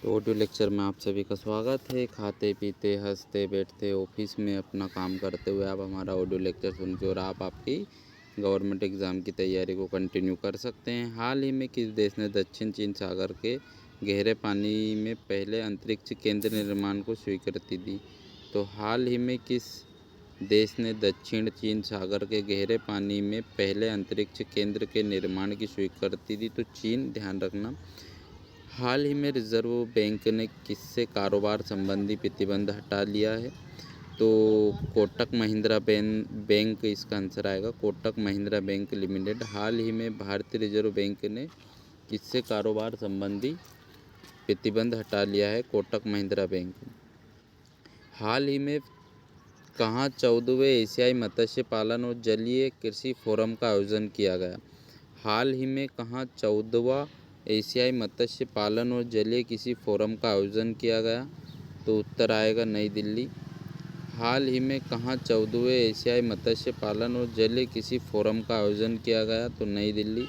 तो audio lecture में आप सभी का स्वागत है। खाते पीते हंसते बैठते ऑफिस में अपना काम करते हुए आप हमारा ऑडियो लेक्चर सुन के और आप आपकी गवर्नमेंट एग्ज़ाम की तैयारी को कंटिन्यू कर सकते हैं। हाल ही में किस देश ने दक्षिण चीन सागर के गहरे पानी में पहले अंतरिक्ष केंद्र निर्माण को स्वीकृति दी? तो हाल ही में किस देश ने दक्षिण चीन सागर के गहरे पानी में पहले अंतरिक्ष केंद्र के निर्माण की स्वीकृति दी? तो चीन, ध्यान रखना। हाल ही में रिजर्व बैंक ने किससे कारोबार संबंधी प्रतिबंध हटा लिया है? तो कोटक महिंद्रा बैंक इसका आंसर आएगा, कोटक महिंद्रा बैंक लिमिटेड। हाल ही में भारतीय रिजर्व बैंक ने किससे कारोबार संबंधी प्रतिबंध हटा लिया है? कोटक महिंद्रा बैंक। हाल ही में कहाँ 14वें एशियाई मत्स्य पालन और जलीय कृषि फोरम का आयोजन किया गया? हाल ही में कहाँ 14वां एशियाई मत्स्य पालन और जलीय कृषि फोरम का आयोजन किया गया? तो उत्तर आएगा नई दिल्ली। हाल ही में कहाँ 14वें एशियाई मत्स्य पालन और जलीय कृषि फोरम का आयोजन किया गया? तो नई दिल्ली।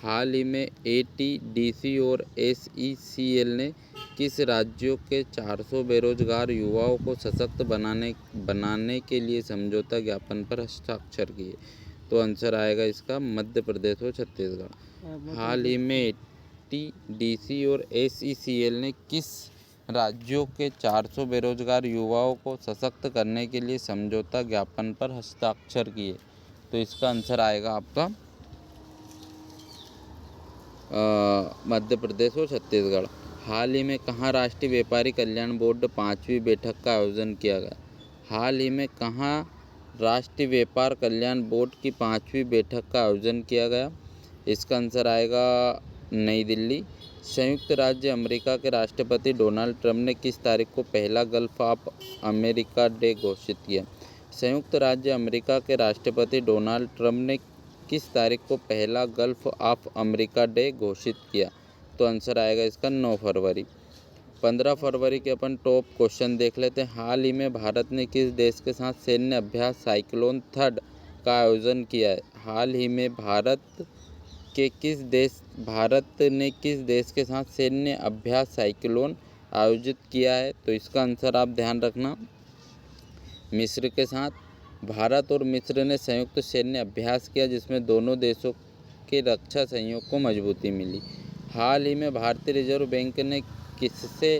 हाल ही में ATDC और SECL ने किस राज्यों के 400 बेरोजगार युवाओं को सशक्त बनाने के लिए समझौता ज्ञापन पर हस्ताक्षर किए? तो आंसर आएगा इसका मध्य प्रदेश और छत्तीसगढ़। हाल ही में ATDC और SECL ने किस राज्यों के 400 बेरोजगार युवाओं को सशक्त करने के लिए समझौता ज्ञापन पर हस्ताक्षर किए? तो इसका आंसर आएगा आपका मध्य प्रदेश और छत्तीसगढ़। हाल ही में कहाँ राष्ट्रीय व्यापारी कल्याण बोर्ड 5वीं बैठक का आयोजन किया गया? हाल ही में कहाँ राष्ट्रीय व्यापार कल्याण बोर्ड की 5वीं बैठक का आयोजन किया गया? इसका आंसर आएगा नई दिल्ली। संयुक्त राज्य अमेरिका के राष्ट्रपति डोनाल्ड ट्रंप ने किस तारीख को पहला गल्फ ऑफ अमेरिका डे घोषित किया? संयुक्त राज्य अमेरिका के राष्ट्रपति डोनाल्ड ट्रंप ने किस तारीख को पहला गल्फ ऑफ अमेरिका डे घोषित किया? तो आंसर आएगा इसका 9 फरवरी। 15 फरवरी के अपन टॉप क्वेश्चन देख लेते हैं। हाल ही में भारत ने किस देश के साथ सैन्य अभ्यास साइक्लोन थर्ड का आयोजन किया है? हाल ही में भारत ने किस देश के साथ सैन्य अभ्यास साइक्लोन आयोजित किया है? तो इसका आंसर आप ध्यान रखना, मिस्र के साथ। भारत और मिस्र ने संयुक्त सैन्य अभ्यास किया जिसमें दोनों देशों के रक्षा सहयोग को मजबूती मिली। हाल ही में भारतीय रिजर्व बैंक ने किससे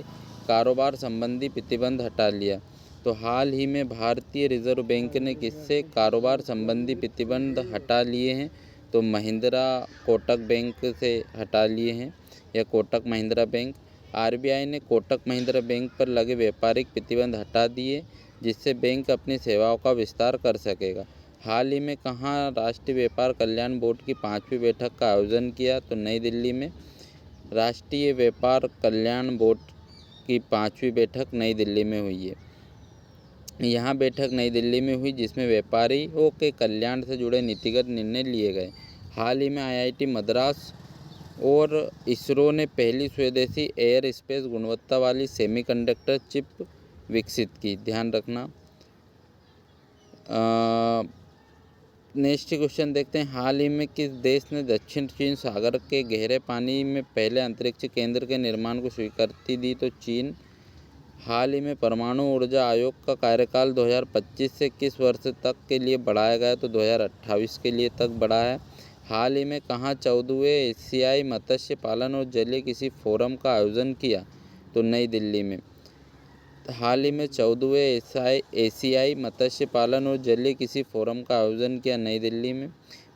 कारोबार संबंधी प्रतिबंध हटा लिया? तो हाल ही में भारतीय रिजर्व बैंक ने किससे कारोबार संबंधी प्रतिबंध हटा लिए हैं? तो महिंद्रा कोटक बैंक से हटा लिए हैं, या कोटक महिंद्रा बैंक। RBI ने कोटक महिंद्रा बैंक पर लगे व्यापारिक प्रतिबंध हटा दिए जिससे बैंक अपनी सेवाओं का विस्तार कर सकेगा। हाल ही में कहाँ राष्ट्रीय व्यापार कल्याण बोर्ड की 5वीं बैठक का आयोजन किया? तो नई दिल्ली में राष्ट्रीय व्यापार कल्याण बोर्ड की 5वीं बैठक नई दिल्ली में हुई है। यहाँ बैठक नई दिल्ली में हुई जिसमें व्यापारियों के कल्याण से जुड़े नीतिगत निर्णय लिए गए। हाल ही में IIT मद्रास और इसरो ने पहली स्वदेशी एयर स्पेस गुणवत्ता वाली सेमीकंडक्टर चिप विकसित की। ध्यान रखना। नेक्स्ट क्वेश्चन देखते हैं। हाल ही में किस देश ने दक्षिण चीन सागर के गहरे पानी में पहले अंतरिक्ष केंद्र के निर्माण को स्वीकृति दी? तो चीन। हाल ही में परमाणु ऊर्जा आयोग का कार्यकाल 2025 से किस वर्ष तक के लिए बढ़ाया गया? तो 2028 के लिए तक बढ़ा है। हाल ही में कहाँ 14वें एशियाई मत्स्य पालन और जलीय कृषि फोरम का आयोजन किया? तो नई दिल्ली में। हाल ही में 14वें एशियाई मत्स्य पालन और जलीय कृषि फोरम का आयोजन किया नई दिल्ली में।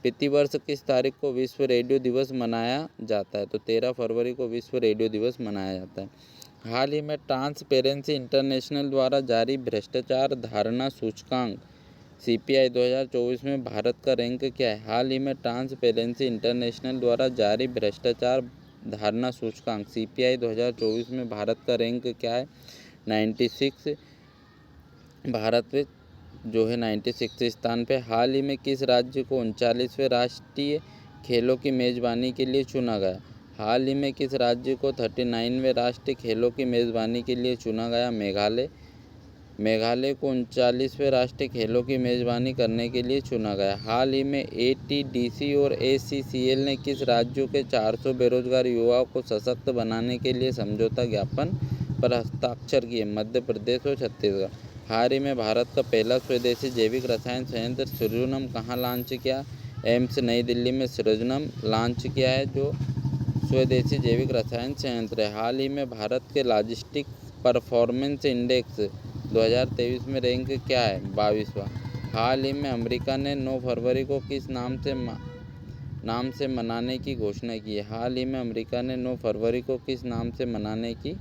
प्रतिवर्ष किस तारीख को विश्व रेडियो दिवस मनाया जाता है? तो 13 फरवरी को विश्व रेडियो दिवस मनाया जाता है। हाल ही में ट्रांसपेरेंसी इंटरनेशनल द्वारा जारी भ्रष्टाचार धारणा सूचकांक CPI 2024 में भारत का रैंक क्या है? हाल ही में ट्रांसपेरेंसी इंटरनेशनल द्वारा जारी भ्रष्टाचार धारणा सूचकांक CPI 2024 में भारत का रैंक क्या है? 96। भारत में जो है 96 स्थान पे। हाल ही में किस राज्य को 39वें राष्ट्रीय खेलों की मेज़बानी के लिए चुना गया? हाल ही में किस राज्य को 39वें राष्ट्रीय खेलों की मेज़बानी के लिए चुना गया? मेघालय। मेघालय को 39वें राष्ट्रीय खेलों की मेज़बानी करने के लिए चुना गया। हाल ही में एटीडीसी और एसीसीएल ने किस राज्यों के 400 बेरोजगार युवाओं को सशक्त बनाने के लिए समझौता ज्ञापन पर हस्ताक्षर किए? मध्य प्रदेश और छत्तीसगढ़। हाल ही में भारत का पहला स्वदेशी जैविक रसायन संयंत्र सृजनम कहाँ लॉन्च किया? एम्स नई दिल्ली में सृजनम लॉन्च किया है, जो स्वदेशी जैविक रसायन संयंत्र है। हाल ही में भारत के लॉजिस्टिक्स परफॉर्मेंस इंडेक्स 2023 में रैंक क्या है? 22वां। हाल ही में अमेरिका ने 9 फरवरी को किस नाम से मनाने की घोषणा की है? हाल ही में अमेरिका ने 9 फरवरी को किस नाम से मनाने की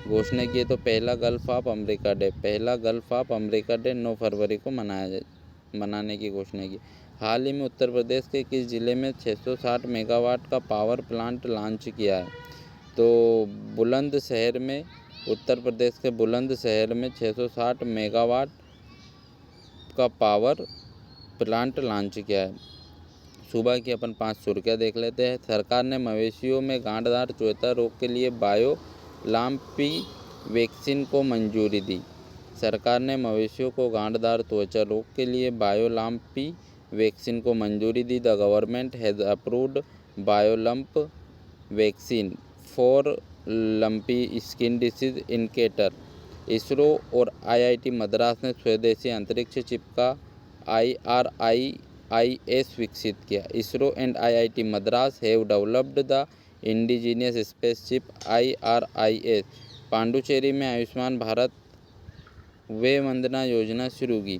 घोषणा की है? तो पहला गल्फ ऑफ अमेरिका डे। पहला गल्फ ऑफ अमेरिका डे 9 फरवरी को मनाने की घोषणा की। हाल ही में उत्तर प्रदेश के किस जिले में 660 मेगावाट का पावर प्लांट लॉन्च किया है? तो बुलंदशहर में, उत्तर प्रदेश के बुलंदशहर में 660 मेगावाट का पावर प्लांट लॉन्च किया है। सुबह की अपन 5 सुर्खियाँ देख लेते हैं। सरकार ने मवेशियों में गांठदार त्वचा रोग के लिए बायोलाम्पी वैक्सीन को मंजूरी दी। सरकार ने मवेशियों को गांठदार त्वचा रोग के लिए बायोलाम्पी वैक्सीन को मंजूरी दी। The government has approved Biolump vaccine for lumpy skin disease in cattle. ISRO और आईआईटी मद्रास ने स्वदेशी अंतरिक्ष चिप का IRIS विकसित किया। ISRO and IIT Madras have developed the indigenous space chip IRIS। Puducherry में आयुष्मान भारत वे वंदना योजना शुरू की।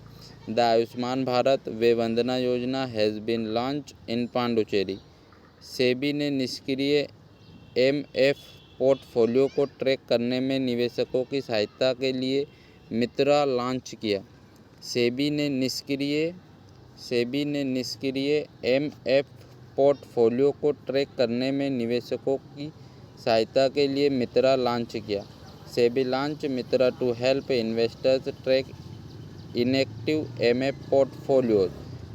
The Ayushman Bharat Vay Vandana Yojana has been launch in Puducherry. SEBI ने निष्क्रिय MF पोर्टफोलियो को ट्रैक करने में निवेशकों की सहायता के लिए मित्रा लॉन्च किया। सेबी ने निष्क्रिय MF पोर्टफोलियो को ट्रैक करने में निवेशकों की सहायता के लिए मित्रा लॉन्च किया। SEBI launch Mitra to help investors track inactive MF portfolios.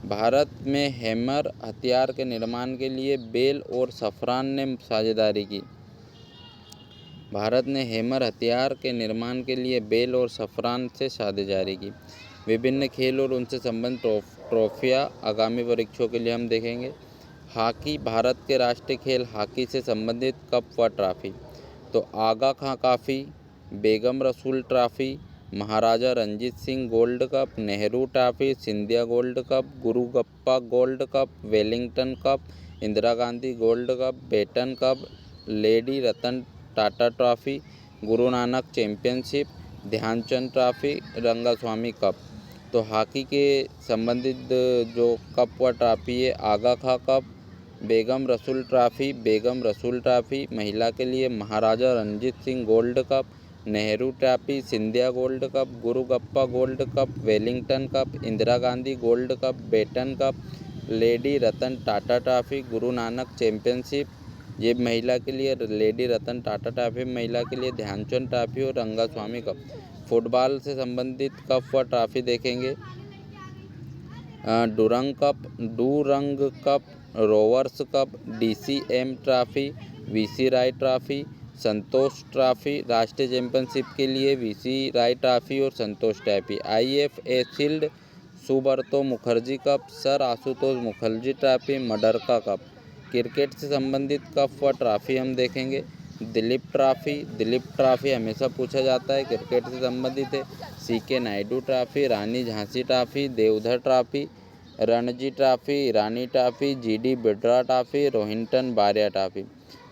Bharat में हैमर हथियार के निर्माण के लिए बेल और सफ्रान ने साझेदारी की। भारत ने हैमर हथियार के निर्माण के लिए बेल और सफ्रान से साझेदारी की। विभिन्न खेल और उनसे संबंधित ट्रॉफियाँ आगामी परीक्षाओं के लिए हम देखेंगे। हॉकी, भारत के राष्ट्रीय खेल हॉकी से संबंधित कप व ट्रॉफी। तो आगा खां trophy, Begum Rasul trophy, Maharaja Ranjit Singh gold cup, Nehru trophy, Scindia gold cup, Gurugappa gold cup, Wellington cup, Indira Gandhi gold cup, Beighton cup, lady Ratan Tata trophy, Guru Nanak championship, Dhyanchand trophy, Rangaswamy cup. तो हॉकी के संबंधित जो कप व ट्रॉफी है, आगा खां कप, बेगम रसूल ट्रॉफी महिला के लिए, Maharaja Ranjit Singh gold cup, Nehru trophy, Scindia gold cup, Gurugappa gold cup, Wellington cup, Indira Gandhi gold cup, Beighton cup, lady Ratan Tata trophy, Guru Nanak championship ये महिला के लिए, लेडी रतन टाटा ट्रॉफी महिला के लिए, ध्यानचंद ट्रॉफी और रंगास्वामी कप। फुटबॉल से संबंधित कप व ट्रॉफी देखेंगे। Durand cup, Rovers cup, DCM trophy, VC Rai trophy, Santosh trophy. राष्ट्रीय चैंपियनशिप के लिए VC राय ट्रॉफी और Santosh trophy. IFA shield, Subroto Mukherjee cup, sir Ashutosh Mukherjee trophy, Merdeka cup. Cricket से संबंधित कप व ट्रॉफी हम देखेंगे। दिलीप ट्रॉफी हमेशा पूछा जाता है, क्रिकेट से संबंधित है। CK Naidu trophy, Rani Jhansi trophy, Deodhar trophy, Ranji trophy, Irani trophy, GD Birla trophy, Rohinton Baria trophy.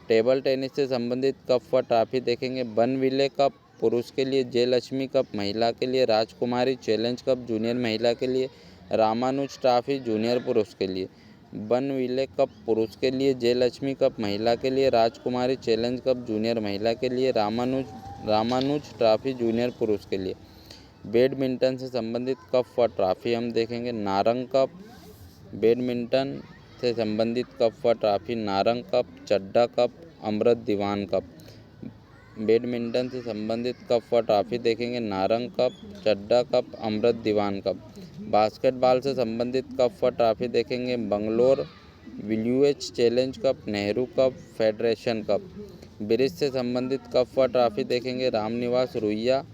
Table tennis से संबंधित कप व ट्रॉफी देखेंगे। बनविले कप पुरुष के लिए, जयलक्ष्मी कप महिला के लिए, राजकुमारी चैलेंज कप जूनियर महिला के लिए, रामानुज ट्रॉफी जूनियर पुरुष के लिए। बनविले कप पुरुष के लिए, जयलक्ष्मी कप महिला के लिए, राजकुमारी चैलेंज कप जूनियर महिला के लिए, रामानुज ट्रॉफी जूनियर पुरुष के लिए। बैडमिंटन से संबंधित कप व ट्रॉफी हम देखेंगे। नारंग कप, बैडमिंटन से संबंधित कप व trophy, Narang cup, Chadha cup, Amrit Diwan cup. Badminton से संबंधित कप व ट्रॉफी देखेंगे। Narang cup, Chadha cup, Amrit Diwan cup. Basketball से संबंधित कप व ट्रॉफी देखेंगे। बंगलोर विल्यूएच challenge cup, Nehru cup, federation cup. Bridge से संबंधित कप व ट्रॉफी देखेंगे। Ramniwas Ruia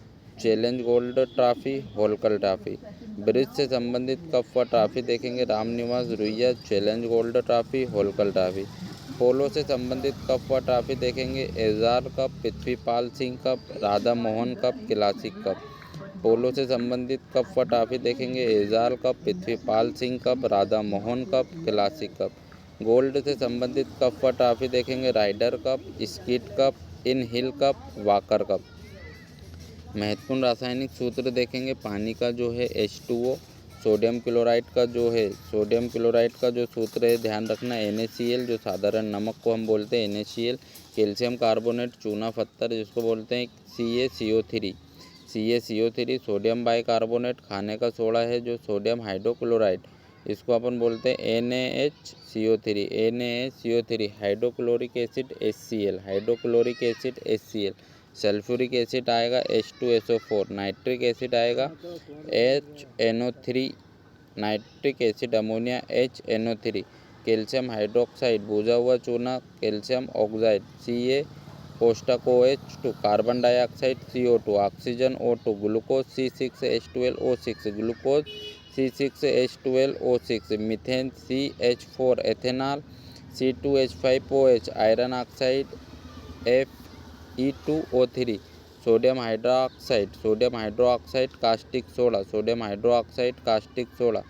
challenge gold trophy, Holkar trophy. Bridge से संबंधित कप व ट्रॉफी देखेंगे, Ramniwas, Ruia, challenge gold trophy, Holkar trophy. पोलो से संबंधित कप व ट्रॉफी देखेंगे, Ejaz cup, Prithvipal Singh cup, Radha Mohan cup, classic cup. Polo से संबंधित कप व ट्रॉफी देखेंगे, Ejaz cup, Prithvipal Singh cup, Radha Mohan cup, classic cup. Gold से संबंधित कप व ट्रॉफी देखेंगे, rider cup, skeet cup, in hill cup, Walker cup. महत्वपूर्ण रासायनिक सूत्र देखेंगे, पानी का जो है H2O, सोडियम क्लोराइड का जो सूत्र है ध्यान रखना NaCl, जो साधारण नमक को हम बोलते हैं NaCl। कैल्शियम कार्बोनेट, चूना पत्थर जिसको बोलते हैं CaCO3। सोडियम बाइकार्बोनेट, खाने का सोडा है जो सोडियम हाइड्रोक्लोराइड, इसको अपन बोलते हैं NaHCO3। Hydrochloric acid HCl। Sulphuric acid आएगा H2SO4। नाइट्रिक एसिड आएगा HNO3। Nitric acid ammonia HNO3। Calcium hydroxide, भुजा हुआ चूना calcium oxide Ca कोष्टक OH2। Carbon dioxide CO2। Oxygen O2। Glucose C6H12O6। Methane CH4। Ethanol C2H5OH। Iron oxide Fe2O3। Sodium hydroxide caustic soda.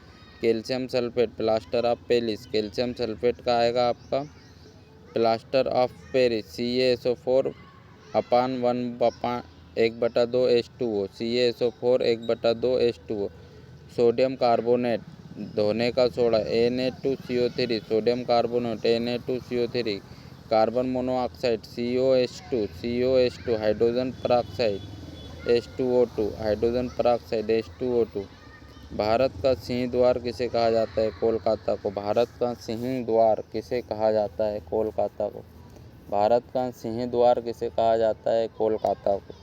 Calcium sulphate, plaster of Paris. Calcium sulphate का आएगा आपका plaster of Paris CaSO4 upon 1/2 H2O। CaSO4 1/2 H2O। Sodium carbonate, धोने का soda Na2CO3। Sodium carbonate Na2CO3। Carbon monoxide COH2। Hydrogen peroxide H2O2। Bharat का सिंह द्वार किसे कहा जाता है? कोलकाता को। भारत का सिंह द्वार किसे कहा जाता है? कोलकाता को। भारत का सिंह द्वार किसे कहा जाता है? कोलकाता को।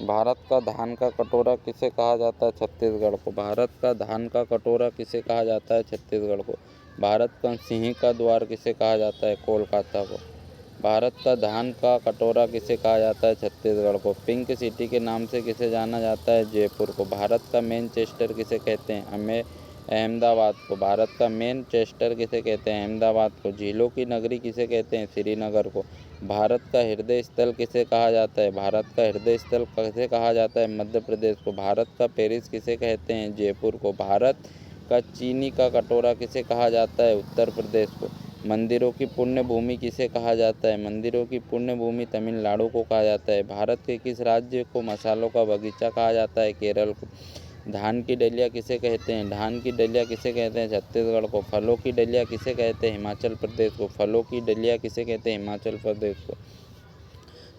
भारत का धान का कटोरा किसे कहा जाता है? छत्तीसगढ़ को। भारत का धान का कटोरा किसे कहा जाता है? छत्तीसगढ़ को। भारत का सिंह का द्वार किसे कहा जाता है? कोलकाता को। भारत का धान का कटोरा किसे कहा जाता है? छत्तीसगढ़ को। पिंक सिटी के नाम से किसे जाना जाता है? जयपुर को। भारत का मैनचेस्टर किसे कहते हैं? अहमदाबाद को। भारत का मैनचेस्टर किसे कहते हैं? अहमदाबाद को। झीलों की नगरी किसे कहते हैं? श्रीनगर को। भारत का हृदय स्थल किसे कहा जाता है? भारत का हृदय स्थल किसे कहा जाता है? मध्य प्रदेश को। भारत का पेरिस किसे कहते हैं? जयपुर को। भारत का चीनी का कटोरा किसे कहा जाता है? उत्तर प्रदेश को। मंदिरों की पुण्य भूमि किसे कहा जाता है? मंदिरों की पुण्य भूमि तमिलनाडु को कहा जाता है। भारत के किस राज्य को मसालों का बगीचा कहा जाता है? केरल को। धान की डलिया किसे कहते हैं? धान की डलिया किसे कहते हैं? छत्तीसगढ़ को। फलों की डलिया किसे कहते हैं? हिमाचल प्रदेश को। फलों की डलिया किसे कहते हैं? हिमाचल प्रदेश को।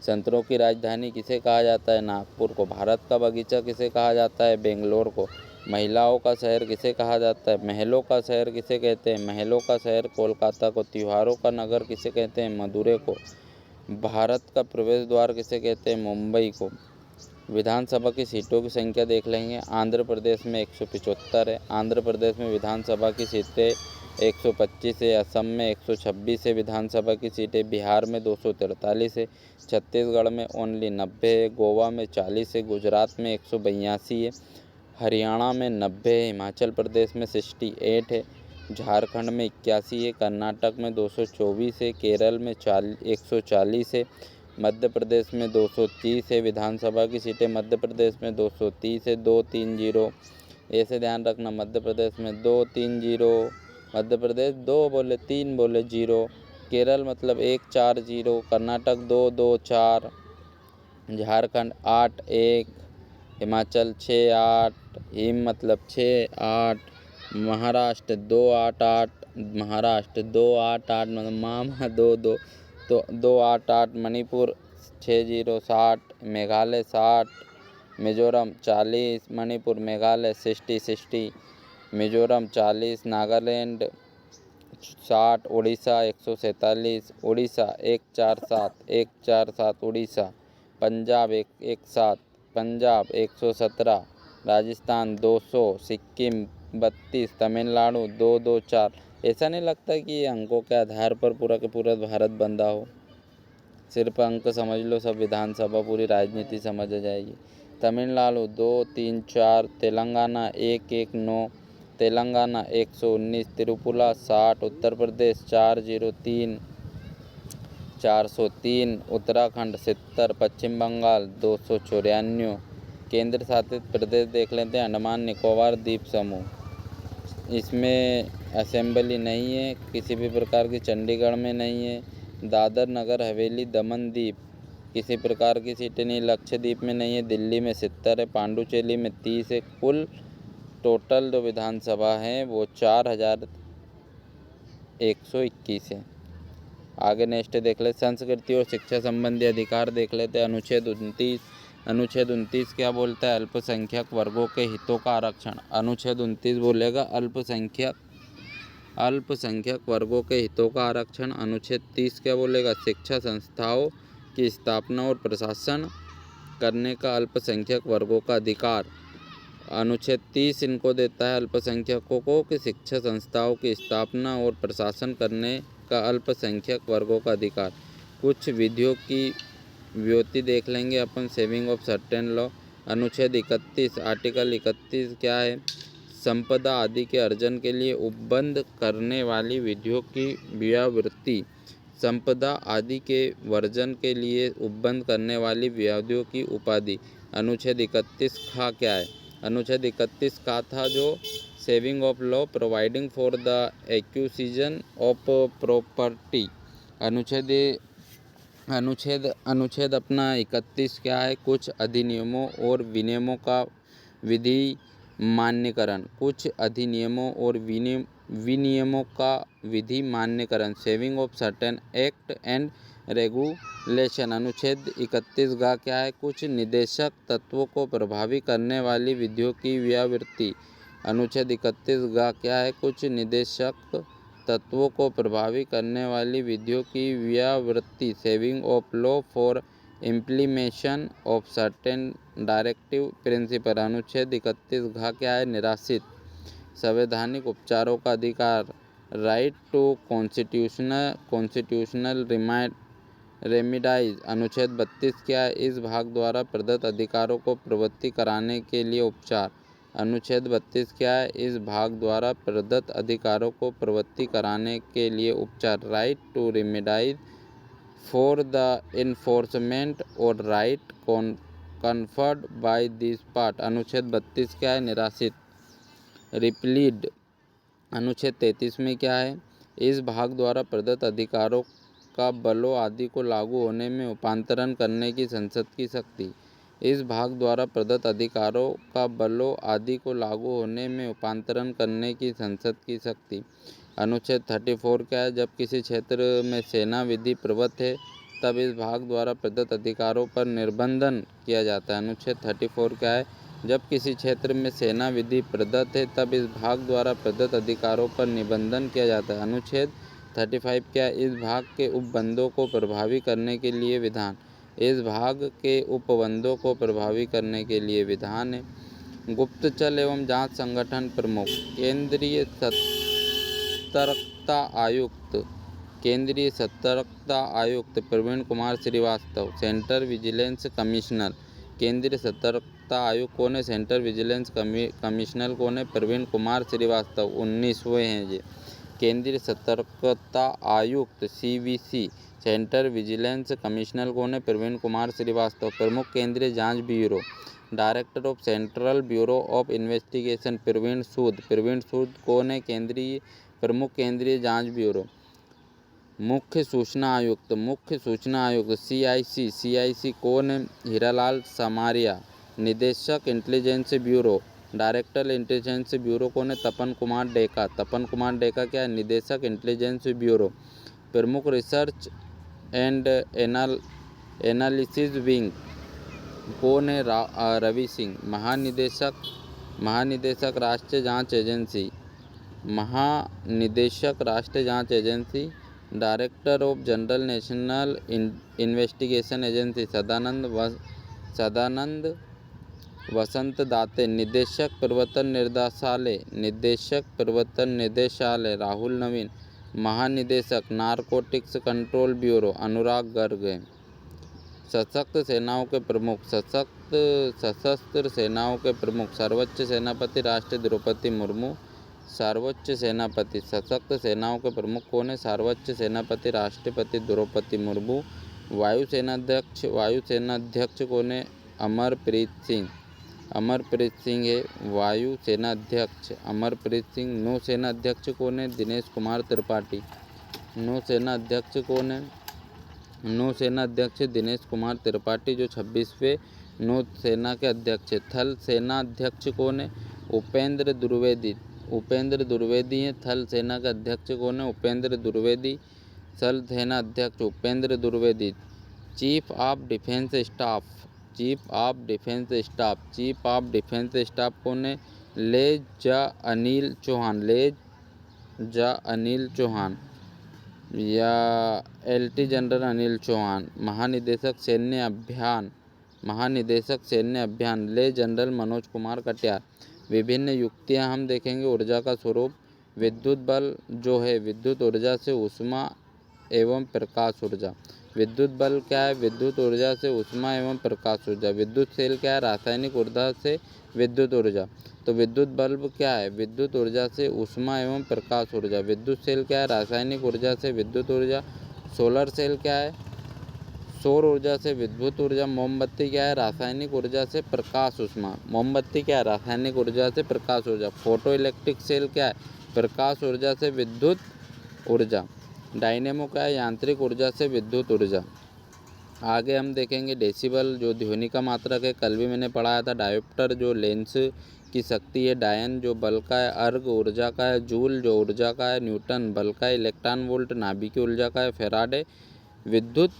संतरों की राजधानी किसे कहा जाता है? नागपुर को। भारत का बगीचा किसे कहा जाता है? बेंगलोर को। महिलाओं का शहर किसे कहा जाता है? महलों का शहर किसे कहते हैं? महलों का शहर कोलकाता को। त्योहारों का नगर किसे कहते हैं? मदुरै को। भारत का प्रवेश द्वार किसे कहते हैं? मुंबई को। विधानसभा की सीटों की संख्या देख लेंगे। आंध्र प्रदेश में 175 है। आंध्र प्रदेश में विधानसभा की सीटें 125 है। असम में 126 है विधानसभा की सीटें। बिहार में 243 है। छत्तीसगढ़ में ओनली 90 है। गोवा में 40 है। गुजरात में 182 है। हरियाणा में 90 है। हिमाचल प्रदेश में 68 है। झारखंड में 81 है। कर्नाटक में 224 है। केरल में 140 है। मध्य प्रदेश में 230 है। विधानसभा की सीटें मध्य प्रदेश में 230 है। 230 ऐसे ध्यान रखना। मध्य प्रदेश में 230। मध्य प्रदेश 2 बोले 3 बोले 0। केरल मतलब 140। कर्नाटक 224। झारखंड 81। हिमाचल 68। हिम मतलब 68। महाराष्ट्र 288। महाराष्ट्र 288 मतलब मामा 22 तो 288। मणिपुर 60। मेघालय 60। मिजोरम 40। मणिपुर मेघालय 60। मिजोरम 40। नागालैंड 60। उड़ीसा 147। उड़ीसा 147। उड़ीसा। पंजाब 117। पंजाब 117। राजस्थान 200। सिक्किम 32। तमिलनाडु 224। ऐसा नहीं लगता कि ये अंकों के आधार पर पूरा के पूरा भारत बंधा हो। सिर्फ अंक समझ लो, सब विधानसभा पूरी राजनीति समझ आ जाएगी। तमिलनाडु 234, तेलंगाना 119, तेलंगाना 119, त्रिपुरा 60, उत्तर प्रदेश 403, 403, उत्तराखंड 70, पश्चिम बंगाल 294। केंद्र शासित प्रदेश देख लेते हैं, अंडमान निकोबार द्वीप समूह, इसमें असेंबली नहीं है किसी भी प्रकार की, चंडीगढ़ में नहीं है। दादर नगर हवेली दमन दीप किसी प्रकार की सीटें नहीं, लक्षद्वीप में नहीं है। दिल्ली में 70 है, पांडुचेरी में 30 है। कुल टोटल जो विधानसभा हैं वो 4121 है। आगे नेक्स्ट देख ले, संस्कृति और शिक्षा संबंधी अधिकार देख लेते हैं। अनुच्छेद 29 क्या बोलता है? अल्पसंख्यक वर्गों के हितों का आरक्षण। अनुच्छेद 29 बोलेगा अल्पसंख्यक वर्गों के हितों का आरक्षण। अनुच्छेद 30 क्या बोलेगा? शिक्षा संस्थाओं की स्थापना और प्रशासन करने का अल्पसंख्यक वर्गों का अधिकार। अनुच्छेद 30 इनको देता है अल्पसंख्यकों को कि शिक्षा संस्थाओं की स्थापना और प्रशासन करने का अल्पसंख्यक वर्गों का अधिकार। कुछ विधियों की व्युत्पत्ति देख लेंगे अपन, सेविंग ऑफ सर्टेन लॉ। अनुच्छेद 31 आर्टिकल 31 क्या है? संपदा आदि के अर्जन के लिए उपबंध करने वाली विधियों की व्यावृत्ति। संपदा आदि के वर्जन के लिए उपबंध करने वाली विधियों की उपाधि। अनुच्छेद 31 खा क्या है? अनुच्छेद 31 का था जो saving of law providing for the acquisition of property. अनुच्छेद अपना 31 क्या है? कुछ अधिनियमों और विनियमों का विधि मान्यकरण। कुछ अधिनियमों और विनियमों का विधि मान्यकरण। Saving of certain act and regulation. अनुच्छेद 31 का क्या है? कुछ निदेशक तत्वों को प्रभावी करने वाली विधियों की व्यावृत्ति। अनुच्छेद 31 का क्या है? कुछ निदेशक तत्वों को प्रभावी करने वाली विधियों की व्यावृत्ति। Saving of law for implementation of certain directive principle. अनुच्छेद 31 घा क्या है? निराश्रित संवैधानिक उपचारों का अधिकार। Right to constitutional remedies. अनुच्छेद 32 क्या है? इस भाग द्वारा प्रदत्त अधिकारों को प्रवृत्ति कराने के लिए उपचार। अनुच्छेद 32 क्या है? इस भाग द्वारा प्रदत्त अधिकारों को प्रवृत्ति कराने के लिए उपचार। Right to remedies for the enforcement और right conferred by this part. अनुच्छेद 32 क्या है? निराश्रित रिप्लीड। अनुच्छेद 33 में क्या है? इस भाग द्वारा प्रदत्त अधिकारों का बलों आदि को लागू होने में रूपांतरण करने की संसद की शक्ति। इस भाग द्वारा प्रदत्त अधिकारों का बलों आदि को लागू होने में रूपांतरण करने की संसद की शक्ति। अनुच्छेद 34 क्या है? जब किसी क्षेत्र में सेना विधि प्रवृत्त है तब इस भाग द्वारा प्रदत्त अधिकारों पर निर्बंधन किया जाता है। अनुच्छेद 34 क्या है? जब किसी क्षेत्र में सेना विधि प्रदत्त है तब इस भाग द्वारा प्रदत्त अधिकारों पर निबंधन किया जाता है। अनुच्छेद 35 क्या है? इस भाग के उपबंधों को प्रभावी करने के लिए विधान। इस भाग के उपबंधों को प्रभावी करने के लिए विधान है। गुप्तचर एवं जांच संगठन प्रमुख। केंद्रीय सतर्कता आयुक्त Praveen Kumar Srivastava. Central vigilance commissioner. केंद्रीय सतर्कता आयुक्त कौन है? सेंट्रल विजिलेंस कमिश्नर कौन है? प्रवीण कुमार श्रीवास्तव, 19वें हैं ये। केंद्रीय सतर्कता आयुक्त CVC। सेंट्रल विजिलेंस कमिश्नर कौन है? प्रवीण कुमार श्रीवास्तव। प्रमुख केंद्रीय जांच bureau. Director of central bureau of investigation Praveen Sood. Praveen Sood कौन है? प्रमुख केंद्रीय जांच ब्यूरो। मुख्य सूचना आयुक्त। मुख्य सूचना आयुक्त CIC कौन है? हीरालाल समारिया। निदेशक intelligence bureau. Director intelligence bureau कौन है? तपन कुमार डेका। तपन कुमार डेका क्या है? निदेशक इंटेलिजेंस ब्यूरो। प्रमुख रिसर्च एंड एनालिसिस विंग कौन है? रवि सिंह। महानिदेशक राष्ट्रीय जांच एजेंसी। महानिदेशक राष्ट्रीय जांच agency. Director of general national investigation agency Sadanand Vasant Date. निदेशक प्रवर्तन निदेशालय राहुल नवीन। महानिदेशक narcotics control bureau Anurag Garg है। सशक्त सेनाओं के प्रमुख, सशस्त्र सेनाओं के प्रमुख, सर्वोच्च सेनापति राष्ट्र द्रौपदी मुर्मू। सर्वोच्च सेनापति, सशक्त सेनाओं के प्रमुख कौन है? सर्वोच्च सेनापति राष्ट्रपति द्रौपदी मुर्मू। वायुसेनाध्यक्ष, वायुसेनाध्यक्ष कौन है? अमरप्रीत सिंह, अमरप्रीत सिंह है वायुसेनाध्यक्ष, अमरप्रीत सिंह। नौसेनाध्यक्ष कौन है? दिनेश कुमार त्रिपाठी। नौसेनाध्यक्ष कौन है? नौसेनाध्यक्ष दिनेश कुमार त्रिपाठी, जो 26वें नौसेना के अध्यक्ष है। थल सेनाध्यक्ष कौन है? उपेंद्र द्विवेदी, उपेंद्र द्विवेदी हैं थल सेना के अध्यक्ष कौन है? उपेंद्र द्विवेदी। थल सेना अध्यक्ष Upendra Dwivedi. Chief of defence staff, chief of defence staff, chief of defence staff कौन है? लेजा अनिल चौहान, लेजा अनिल चौहान या LT जनरल अनिल चौहान। महानिदेशक सैन्य अभियान, महानिदेशक सैन्य अभियान ले जनरल मनोज कुमार कटियार। विभिन्न युक्तियां हम देखेंगे। ऊर्जा का स्वरूप, विद्युत बल जो है विद्युत ऊर्जा से ऊष्मा एवं प्रकाश ऊर्जा। विद्युत बल क्या है? विद्युत ऊर्जा से ऊष्मा एवं प्रकाश ऊर्जा। विद्युत सेल क्या है? रासायनिक ऊर्जा से विद्युत ऊर्जा। तो विद्युत बल्ब क्या है? विद्युत ऊर्जा से ऊष्मा एवं प्रकाश ऊर्जा। विद्युत सेल क्या है? रासायनिक ऊर्जा से विद्युत ऊर्जा। सोलर सेल क्या है? सौर ऊर्जा से विद्युत ऊर्जा। मोमबत्ती क्या है? रासायनिक ऊर्जा से प्रकाश ऊष्मा। मोमबत्ती क्या है? रासायनिक ऊर्जा से प्रकाश ऊर्जा। फोटो इलेक्ट्रिक सेल क्या है? प्रकाश ऊर्जा से विद्युत ऊर्जा। डायनेमो क्या है? यांत्रिक ऊर्जा से विद्युत ऊर्जा। आगे हम देखेंगे डेसिबल, जो ध्वनि का मात्रक है, कल भी मैंने पढ़ाया था। डायोप्टर जो लेंस की शक्ति है। डायन जो बल का है। अर्ग ऊर्जा का है। जूल जो ऊर्जा का है। न्यूटन बल का है। इलेक्ट्रॉन वोल्ट नाभिक की ऊर्जा का है। फेराडे विद्युत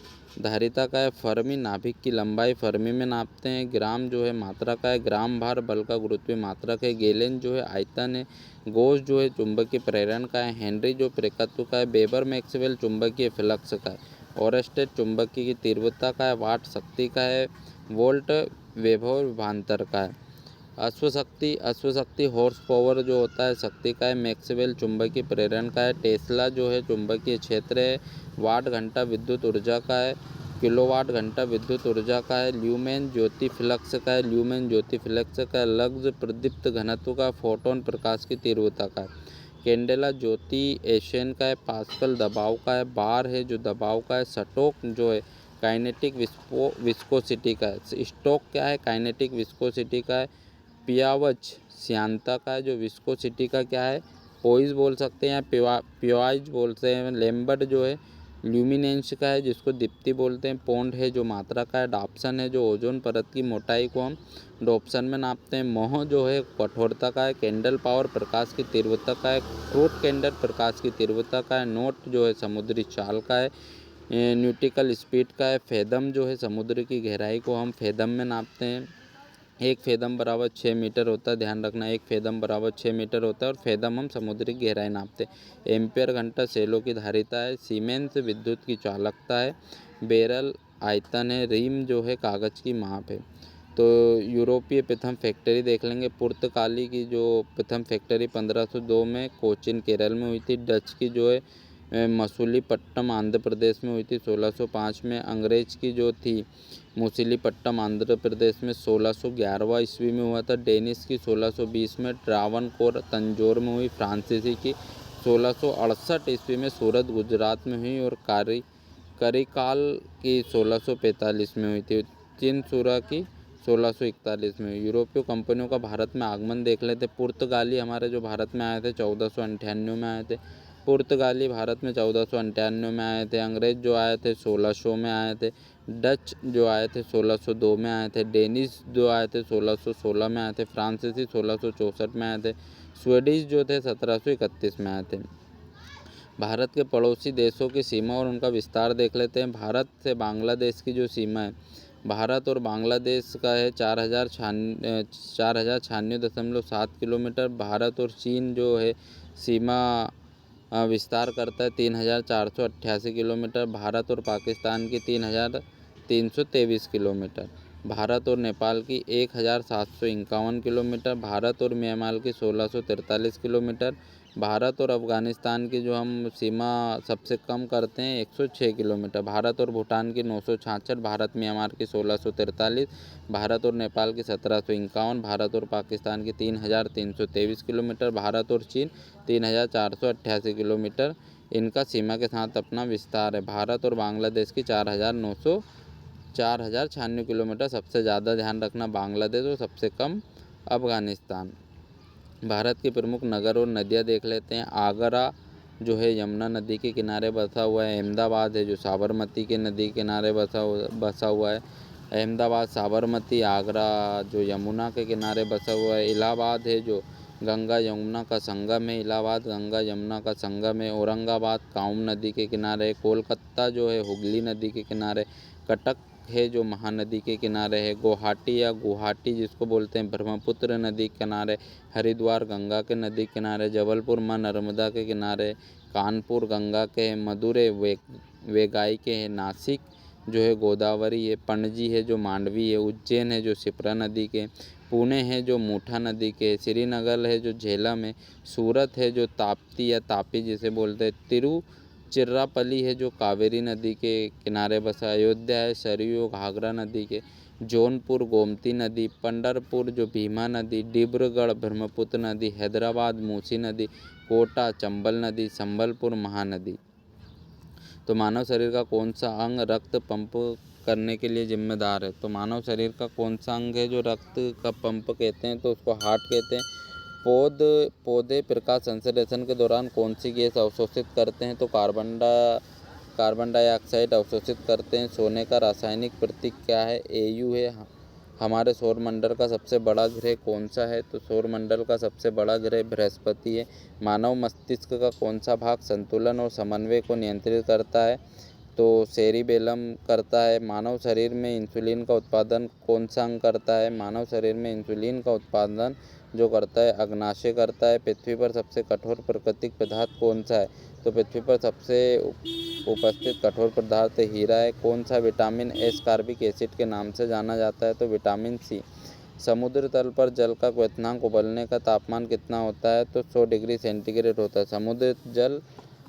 धारिता का है। फर्मी नाभिक की लंबाई फर्मी में नापते हैं। ग्राम जो है मात्रा का है। ग्राम भार बल का गुरुत्वीय मात्रक है। गेलेन जो है आयतन है। गोस जो है चुंबकीय प्रेरण का है। हेनरी जो प्रेरकत्व का है। वेबर मैक्सवेल चुंबकीय फ्लक्स का है। ओरस्टेड चुंबकीय की तीव्रता का है। वाट शक्ति का है। वोल्ट वैभव विभवांतर का है। अश्वशक्ति, अश्वशक्ति हॉर्स पावर जो होता है शक्ति का है। मैक्सवेल चुंबकीय प्रेरण का है। टेस्ला जो है चुंबकीय क्षेत्र है। वाट घंटा विद्युत ऊर्जा का है। किलोवाट घंटा विद्युत ऊर्जा का है। ल्यूमेन ज्योति फ्लक्स का है। ल्यूमेन ज्योति फ्लक्स का है। लग्स प्रदीप्त घनत्व का। फोटोन प्रकाश की तीव्रता का है। कैंडेला ज्योति एशियन का है। पास्कल दबाव का है। बार है जो दबाव का है। स्टोक जो है काइनेटिक विस्कोसिटी का है। स्टोक क्या है? काइनेटिक विस्कोसिटी का है। पियावच श्यानता का है, जो विस्कोसिटी का क्या है? पोइज बोल सकते हैं या पिवाइज बोलते हैं। लैम्बर्ट जो है ल्यूमिनेंस का है, जिसको दीप्ति बोलते हैं। पौंड है जो मात्रा का है। डॉप्सन है जो ओजोन परत की मोटाई को हम डॉप्सन में नापते हैं। मोह जो है कठोरता का है। कैंडल पावर प्रकाश की तीव्रता का है। क्रूड कैंडल प्रकाश की तीव्रता का है। नोट जो है समुद्री चाल का है। न्यूटिकल स्पीड का है। फेदम जो है समुद्र की गहराई को हम फेदम में नापते हैं। एक फेदम बराबर 6 मीटर होता है। ध्यान रखना, एक फेदम बराबर 6 मीटर होता है और फेदम हम समुद्री गहराई नापते हैं। एम्पियर घंटा सेलों की धारिता है। सीमेंस विद्युत की चालकता है। बैरल आयतन है। रीम जो है कागज़ की माप है। तो यूरोपीय प्रथम फैक्ट्री देख लेंगे। पुर्तगाली की जो प्रथम फैक्ट्री 1502 में कोचीन केरल में हुई थी। डच की जो है मसूलीपट्टनम आंध्र प्रदेश में हुई थी 1605 में। अंग्रेज की जो थी मुसीलीपट्टनम आंध्र प्रदेश में 1611वां ईस्वी में हुआ था। डेनिश की 1620 में। ट्रावनकोर तंजौर में हुई। फ्रांसीसी की 1668 ईस्वी में सूरत गुजरात में हुई। और करिकाल की 1645 में हुई थी। चिनसुरा की 1641 में। यूरोपीय कंपनियों का भारत में आगमन देख लेते। पुर्तगाली हमारे जो भारत में आए थे 1498 में आए थे। पुर्तगाली भारत में 1498 में आए थे। अंग्रेज जो आए थे 1600 में आए थे। डच जो आए थे 1602 में आए थे। डेनिश जो आए थे 1616 में आए थे। फ्रांसीसी 1664 में आए थे। स्वीडिश जो थे 1731 में आए थे। भारत के पड़ोसी देशों की सीमा और उनका विस्तार देख लेते हैं। भारत से बांग्लादेश की जो सीमा है, भारत और बांग्लादेश का है 4096.7 किलोमीटर। भारत और चीन जो है सीमा विस्तार करता है 3488 किलोमीटर। भारत और पाकिस्तान की 3323 किलोमीटर। भारत और नेपाल की 1751 किलोमीटर। भारत और म्यांमार की 1643 किलोमीटर। भारत और अफ़गानिस्तान की जो हम सीमा सबसे कम करते हैं 106 किलोमीटर। भारत और भूटान की 966, भारत म्यांमार की 1643, भारत और नेपाल की 1751, भारत और पाकिस्तान की 3323 किलोमीटर, भारत और चीन 3488 किलोमीटर इनका सीमा के साथ अपना विस्तार है। भारत और बांग्लादेश की 4096 किलोमीटर, सबसे ज़्यादा ध्यान रखना बांग्लादेश और सबसे कम अफ़गानिस्तान। भारत के प्रमुख नगर और नदियाँ देख लेते हैं। आगरा जो है यमुना नदी के किनारे बसा हुआ है। अहमदाबाद है जो साबरमती के नदी के किनारे बसा हुआ है। अहमदाबाद, साबरमती, आगरा जो यमुना के किनारे बसा हुआ है। इलाहाबाद है जो गंगा यमुना का संगम है। इलाहाबाद गंगा यमुना का संगम है। औरंगाबाद काउम नदी के किनारे। कोलकाता जो है हुगली नदी के किनारे। कटक है जो महानदी के किनारे है। गुवाहाटी या गुवाहाटी जिसको बोलते हैं ब्रह्मपुत्र नदी के किनारे। हरिद्वार गंगा के नदी के किनारे। जबलपुर माँ नर्मदा के किनारे। कानपुर गंगा के है। मदुरै वेगाई के है। नासिक जो है गोदावरी है। पणजी है जो मांडवी है। उज्जैन है जो शिप्रा नदी के। पुणे है जो मूठा नदी के। श्रीनगर है जो झेलम है। सूरत है जो ताप्ती या तापी जिसे बोलते हैं। तिरुचिरापल्ली है जो कावेरी नदी के किनारे बसा। अयोध्या है सरयू घाघरा नदी के। जौनपुर गोमती नदी। पंढरपुर जो भीमा नदी। डिब्रूगढ़ ब्रह्मपुत्र नदी। हैदराबाद मूसी नदी। कोटा चंबल नदी। संबलपुर महानदी। तो मानव शरीर का कौन सा अंग रक्त पंप करने के लिए जिम्मेदार है? तो मानव शरीर का कौन सा अंग है जो रक्त का पंप कहते हैं? तो उसको हार्ट कहते हैं। पौधे प्रकाश संश्लेषण के दौरान कौन सी गैस अवशोषित करते हैं? तो कार्बन डाइऑक्साइड अवशोषित करते हैं। सोने का रासायनिक प्रतीक क्या है? Au है। हमारे सौरमंडल का सबसे बड़ा ग्रह कौन सा है? तो सौरमंडल का सबसे बड़ा ग्रह बृहस्पति है। मानव मस्तिष्क का कौन सा भाग संतुलन और समन्वय को नियंत्रित करता है? तो सेरिबेलम करता है। मानव शरीर में इंसुलिन का उत्पादन कौन सा अंग करता है? मानव शरीर में इंसुलिन का उत्पादन जो करता है अग्नाशय करता है। पृथ्वी पर सबसे कठोर प्राकृतिक पदार्थ कौन सा है? तो पृथ्वी पर सबसे उपस्थित कठोर पदार्थ हीरा है। कौन सा विटामिन एस्कॉर्बिक एसिड के नाम से जाना जाता है? तो विटामिन सी। समुद्र तल पर जल का क्वथनांक उबलने का तापमान कितना होता है? तो 100 डिग्री सेंटीग्रेड होता है।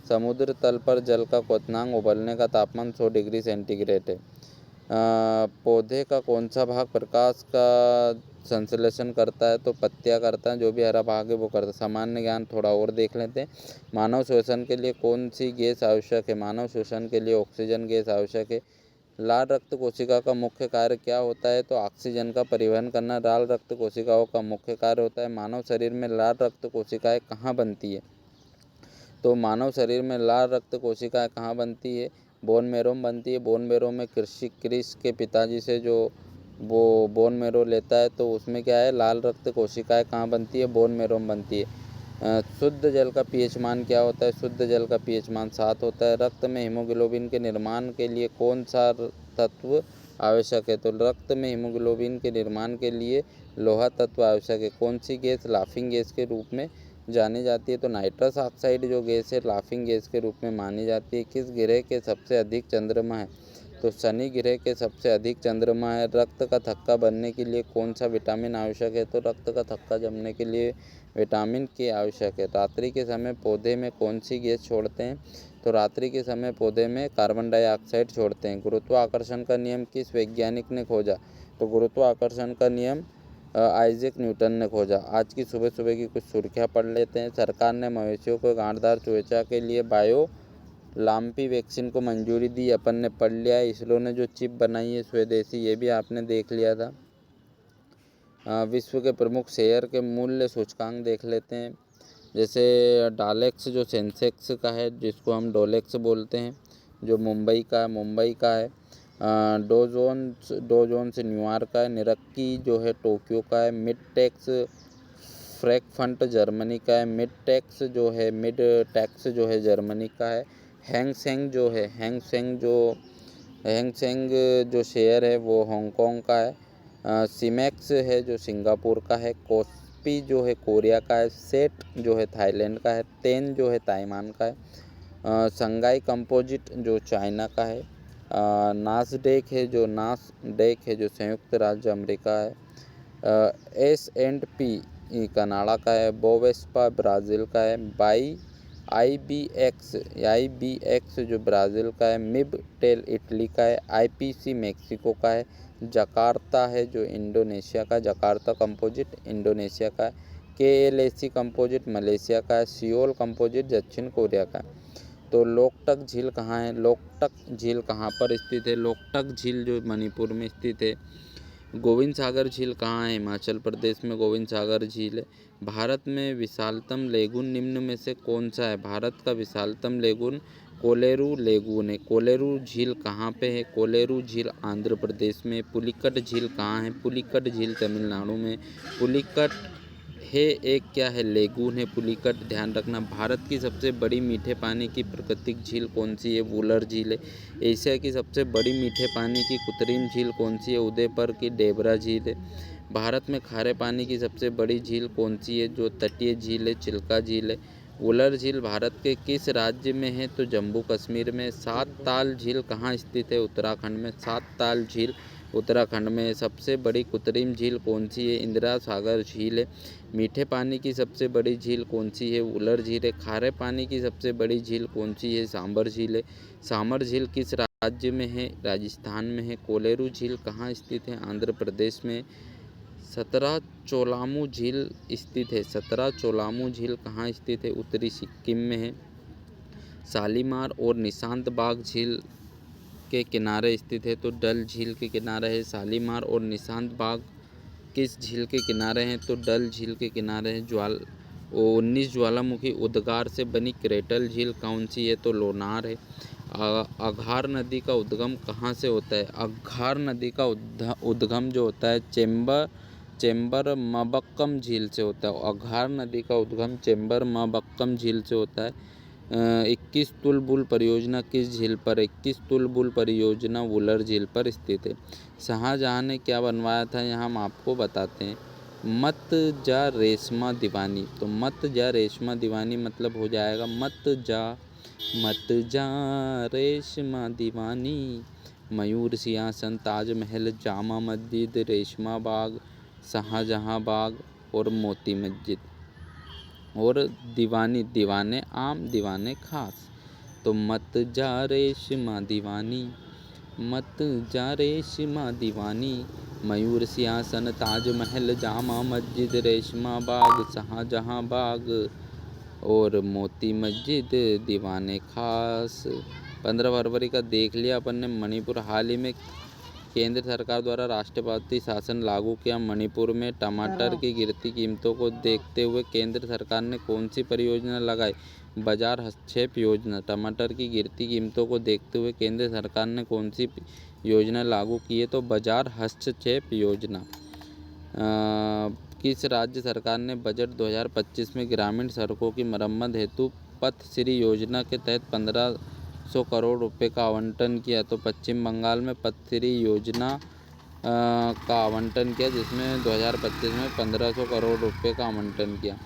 समुद्र तल पर जल का क्वथनांक उबलने का तापमान 100 डिग्री सेंटीग्रेड है। पौधे का कौन सा भाग प्रकाश का संश्लेषण करता है? तो पत्तियां करता है। जो भी हरा भाग है वो करता है। सामान्य ज्ञान थोड़ा और देख लेते हैं। मानव श्वसन के लिए कौन सी गैस आवश्यक है? मानव श्वसन के लिए ऑक्सीजन गैस आवश्यक है। लाल रक्त कोशिका का मुख्य कार्य क्या होता है? तो ऑक्सीजन का परिवहन करना लाल रक्त कोशिकाओं का मुख्य कार्य होता है। मानव शरीर में लाल रक्त कोशिकाएं कहाँ बनती है? तो मानव शरीर में लाल रक्त कोशिकाएं कहाँ बनती है? बोन मैरो में बनती है। बोन मैरो में क्रिस के पिताजी से जो वो बोन मैरो लेता है तो उसमें क्या है, लाल रक्त कोशिकाएं कहाँ बनती है? बोन मैरो में बनती है। शुद्ध जल का पीएच मान क्या होता है? शुद्ध जल का पीएच मान 7 होता है। रक्त में हीमोग्लोबिन के निर्माण के लिए कौन सा तत्व आवश्यक है? तो रक्त में हीमोग्लोबिन के निर्माण के लिए लोहा तत्व आवश्यक है। कौन सी गैस लाफिंग गैस के रूप में जानी जाती है? तो नाइट्रस ऑक्साइड जो गैस है लाफिंग गैस के रूप में मानी जाती है। किस ग्रह के सबसे अधिक चंद्रमा है? तो शनि ग्रह के सबसे अधिक चंद्रमा है। रक्त का थक्का बनने के लिए कौन सा विटामिन आवश्यक है? तो रक्त का थक्का जमने के लिए विटामिन के आवश्यक है। रात्रि के समय पौधे में कौन सी गैस छोड़ते हैं? तो रात्रि के समय पौधे में कार्बन डाइऑक्साइड छोड़ते हैं। गुरुत्वाकर्षण का नियम किस वैज्ञानिक ने खोजा? तो गुरुत्वाकर्षण का नियम आइजैक न्यूटन ने खोजा। आज की सुबह सुबह की कुछ सुर्खियाँ पढ़ लेते हैं। सरकार ने मवेशियों को गांठदार चूचा के लिए बायो लाम्पी वैक्सीन को मंजूरी दी, अपन ने पढ़ लिया है। इसरो ने जो चिप बनाई है स्वदेशी, ये भी आपने देख लिया था। विश्व के प्रमुख शेयर के मूल्य सूचकांक देख लेते हैं। जैसे डालेक्स जो सेंसेक्स का है, जिसको हम डोलेक्स बोलते हैं, जो मुंबई का है। डो जोन्स न्यूयॉर्क का है। निरक्की जो है टोक्यो का है। मिड टैक्स फ्रैंकफर्ट जर्मनी का है। मिड टैक्स जो है जर्मनी का है। हैंगसेंग जो शेयर है वो हांगकांग का है। सीमेक्स है जो सिंगापुर का है। कोस्पी जो है कोरिया का है। सेट जो है थाईलैंड का है। तेन जो है ताइवान का है। संगाई कंपोजिट जो चाइना का है। नासडेक है जो संयुक्त राज्य अमेरिका है। S&P ये कनाडा का है। बोवेस्पा ब्राज़ील का है। IBX जो ब्राज़ील का है। मिबटेल इटली का है। IPC मैक्सिको का है। जकार्ता है जो इंडोनेशिया का, जकार्ता कंपोजिट इंडोनेशिया का है। KLAC कंपोजिट मलेशिया का है। सियोल कंपोजिट दक्षिण कोरिया का है। तो लोकटक झील कहाँ है? लोकटक झील कहाँ पर स्थित है? लोकटक झील जो मणिपुर में स्थित है। गोविंद सागर झील कहाँ है? हिमाचल प्रदेश में गोविंद सागर झील है। भारत में विशालतम लेगून निम्न में से कौन सा है? भारत का विशालतम लेगून कोलेरू लेगून है। कोलेरू झील कहाँ पे है? कोलेरू झील आंध्र प्रदेश में। पुलिकट झील कहाँ है? पुलिकट झील तमिलनाडु में। पुलिकट है एक क्या है? लेगून है पुलिकट, ध्यान रखना। भारत की सबसे बड़ी मीठे पानी की प्राकृतिक झील कौन सी है? वुलर झील है। एशिया की सबसे बड़ी मीठे पानी की कृत्रिम झील कौन सी है? उदयपुर की डेबरा झील है। भारत में खारे पानी की सबसे बड़ी झील कौन सी है? जो तटीय झील है, चिल्का झील है। वुलर झील भारत के किस राज्य में है? तो जम्मू कश्मीर में। सात ताल झील कहाँ स्थित है? उत्तराखंड में। सात ताल झील उत्तराखंड में। सबसे बड़ी कृत्रिम झील कौन सी है? इंदिरा सागर झील है। मीठे पानी की सबसे बड़ी झील कौन सी है? वुलर झील है। खारे पानी की सबसे बड़ी झील कौन सी है? सांबर झील है। सांबर झील किस राज्य में है? राजस्थान में है। कोलेरू झील कहाँ स्थित है? आंध्र प्रदेश में। सतरा चोलामू झील स्थित है। सतरा चोलामू झील कहाँ स्थित है? उत्तरी सिक्किम में है। शालीमार और निशांत बाग झील के किनारे स्थित है। तो डल झील के किनारे है। शालीमार और निशांत बाग किस झील के किनारे हैं? तो डल झील के किनारे हैं। 19 ज्वालामुखी उद्गार से बनी क्रेटल झील कौन सी है? तो लोनार है। अघार नदी का उद्गम कहाँ से होता है? अघार नदी का उद्गम जो होता है चेंबर मबक्कम झील से होता है। अघार नदी का उद्गम चेंबर मबक्कम झील से होता है। 21 तुलबुल परियोजना किस झील पर? 21 तुलबुल परियोजना वुलर झील पर स्थित है। शाहजहाँ ने क्या बनवाया था यहाँ हम आपको बताते हैं। मत जा रेशमा दीवानी। तो मत जा रेशमा दीवानी मतलब हो जाएगा मत जा रेशमा दीवानी। मयूर सिंहासन, ताजमहल, जामा मस्जिद, रेशमा बाग, शाहजहाँ बाग और मोती मस्जिद। और दीवाने आम, दीवाने खास। तो मत जा रेशमा दीवानी, मत जा रेशमा दीवानी। मयूर सिंहासन, ताजमहल, जामा मस्जिद, रेशमा बाग, शाहजहाँ बाग और मोती मस्जिद, दीवाने खास। 15 फरवरी का देख लिया अपन ने। मणिपुर हाल ही में केंद्र सरकार द्वारा राष्ट्रपति शासन लागू किया। मणिपुर में टमाटर की गिरती कीमतों को देखते हुए केंद्र सरकार ने कौन सी परियोजना लगाई? बाजार हस्तक्षेप योजना। टमाटर की गिरती कीमतों को देखते हुए केंद्र सरकार ने कौन सी योजना लागू की है? तो बाजार हस्तक्षेप योजना। किस राज्य सरकार ने बजट 2025 में ग्रामीण सड़कों की मरम्मत हेतु पथश्री योजना के तहत 1500 करोड़ रुपए का आवंटन किया? तो पश्चिम बंगाल में पथश्री योजना का आवंटन किया, जिसमें 2025 में 1500 करोड़ रुपए का आवंटन किया।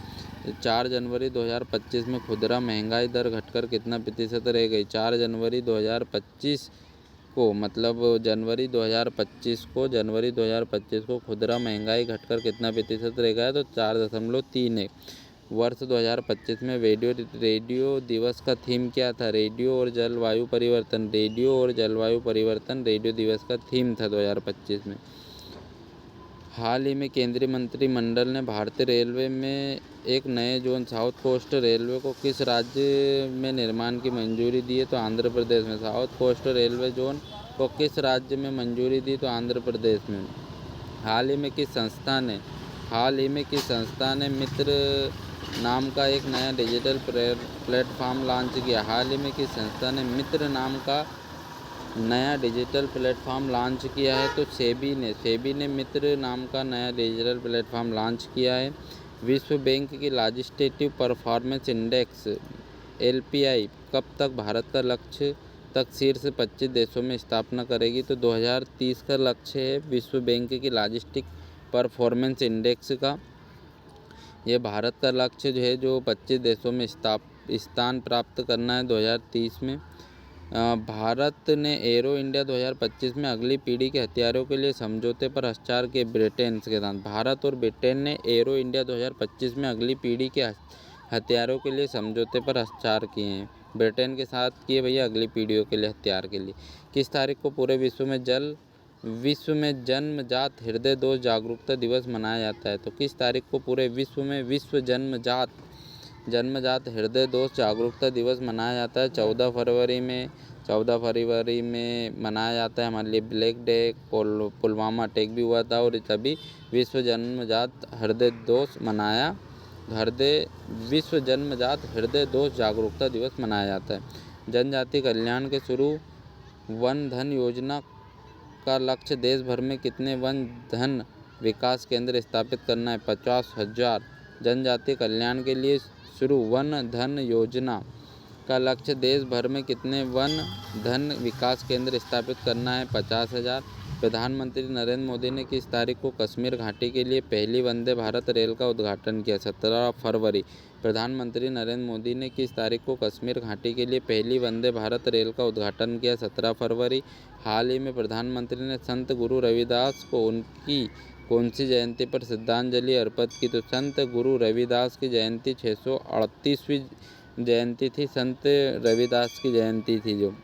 4 जनवरी 2025 में खुदरा महंगाई दर घटकर कितना प्रतिशत रह गई? 4 जनवरी 2025 को मतलब जनवरी 2025 को खुदरा महंगाई घटकर कितना प्रतिशत रह गया? तो 4.31। वर्ष 2025 में रेडियो दिवस का थीम क्या था? रेडियो और जलवायु परिवर्तन। रेडियो और जलवायु परिवर्तन रेडियो दिवस का थीम था 2025 में। हाल ही में केंद्रीय मंत्रिमंडल ने भारतीय रेलवे में एक नए जोन साउथ कोस्ट रेलवे को किस राज्य में निर्माण की मंजूरी दी है? तो आंध्र प्रदेश में। साउथ कोस्ट रेलवे जोन को किस राज्य में मंजूरी दी? तो आंध्र प्रदेश में। हाल ही में किस संस्था ने मित्र नाम का एक नया डिजिटल प्लेटफॉर्म लॉन्च किया? हाल ही में किस संस्था ने मित्र नाम का नया डिजिटल प्लेटफॉर्म लॉन्च किया है? तो सेबी ने मित्र नाम का नया डिजिटल प्लेटफॉर्म लॉन्च किया है। विश्व बैंक की लॉजिस्टिक परफॉर्मेंस इंडेक्स LPI कब तक भारत का लक्ष्य तक शीर्ष 25 देशों में स्थापना करेगी? तो 2030 का लक्ष्य है विश्व बैंक की लॉजिस्टिक परफॉर्मेंस इंडेक्स का। यह भारत का लक्ष्य जो है, जो 25 देशों में स्थान प्राप्त करना है 2030 में। भारत ने एरो इंडिया 2025 में अगली पीढ़ी के हथियारों के लिए समझौते पर हस्ताक्षर किए। ब्रिटेन के साथ भारत और ब्रिटेन ने एरो इंडिया 2025 में अगली पीढ़ी के हथियारों के लिए समझौते पर हस्ताक्षर किए हैं। ब्रिटेन के साथ किए भैया अगली पीढ़ियों के लिए हथियार के लिए। किस तारीख को पूरे विश्व में जन्मजात हृदय दोष जागरूकता दिवस मनाया जाता है? तो किस तारीख को पूरे विश्व में विश्व जन्मजात हृदय दोष जागरूकता दिवस मनाया जाता है? 14 फरवरी में मनाया जाता है हमारे लिए ब्लैक डे। पुलवामा अटैक भी हुआ था और तभी विश्व जन्मजात हृदय दोष जागरूकता दिवस मनाया जाता है। जनजाति कल्याण के शुरू वन धन योजना का लक्ष्य देश भर में कितने वन धन विकास केंद्र स्थापित करना है? 50,000। जनजाति कल्याण के लिए शुरू वन धन योजना का लक्ष्य देश भर में कितने वन धन विकास केंद्र स्थापित करना है? 50,000। प्रधानमंत्री नरेंद्र मोदी ने किस तारीख को कश्मीर घाटी के लिए पहली वंदे भारत रेल का उद्घाटन किया? 17 फरवरी। प्रधानमंत्री नरेंद्र मोदी ने किस तारीख को कश्मीर घाटी के लिए पहली वंदे भारत रेल का उद्घाटन किया? 17 फरवरी। हाल ही में प्रधानमंत्री ने संत गुरु रविदास को उनकी कौन सी जयंती पर श्रद्धांजलि अर्पित की? तो संत गुरु रविदास की जयंती 638वीं जयंती थी। संत रविदास की जयंती थी जो।